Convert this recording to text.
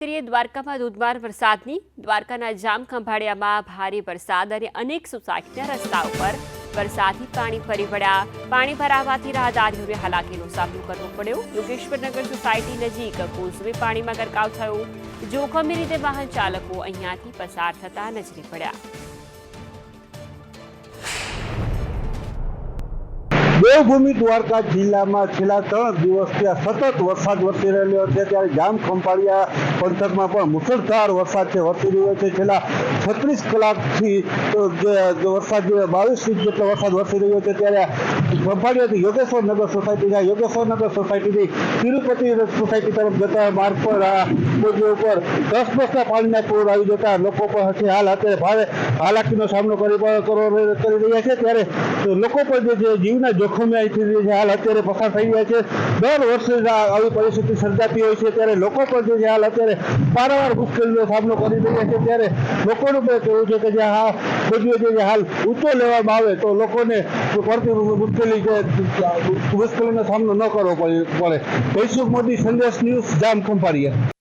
દ્વારકામાં ધોધમાર વરસાદની દ્વારકાના જામ ખંભાળિયામાં ભારે વરસાદ અને અનેક સોસાયટીના રસ્તા ઉપર વરસાદી પાણી ફરી વળ્યા। પાણી ભરાવાથી રાહદારીઓને હાલાકીનો સામનો કરવો પડ્યો। યોગેશ્વરનગર સોસાયટી નજીક કોઝવે પાણીમાં ગરકાવ થયો। જોખમી રીતે વાહન ચાલકો અહીંયાથી પસાર થતા નજરે પડ્યા। દેવભૂમિ દ્વારકા જિલ્લામાં છેલ્લા 3 દિવસથી સતત વરસાદ વરસી રહ્યો છે, ત્યારે જામ ખંભાળિયા પંથકમાં પણ મુસળધાર વરસાદ વરસી રહ્યો છે। છેલ્લા 36 કલાકથી વરસાદ 22 ઇંચ જેટલો વરસાદ વરસી રહ્યો છે, ત્યારે ખંભાળિયાથી યોગેશ્વરનગર સોસાયટીથી તિરુપતિ સોસાયટી તરફ જતા માર્ગ પર બોગીઓ ઉપર 10 બસના પાણીના પૂર આવી જતા લોકો પણ હાલ અત્યારે ભારે હાલાકીનો સામનો કરી રહ્યા છે। ત્યારે લોકો પણ જે જીવના જોખમે હાલ અત્યારે પસાર થઈ રહ્યા છે। દર વર્ષે આવી પરિસ્થિતિ સર્જાતી હોય છે, ત્યારે લોકો પણ હાલ અત્યારે પારાવાર મુશ્કેલીનો સામનો કરી રહ્યા છે। ત્યારે લોકોનું પણ કહેવું છે કે જે હાલ ઊંચો લેવામાં આવે તો લોકોને પડતી મુશ્કેલીનો સામનો ન કરવો પડે। જયસુખ મોદી, સંદેશ ન્યૂઝ, જામ ખંભાળિયા।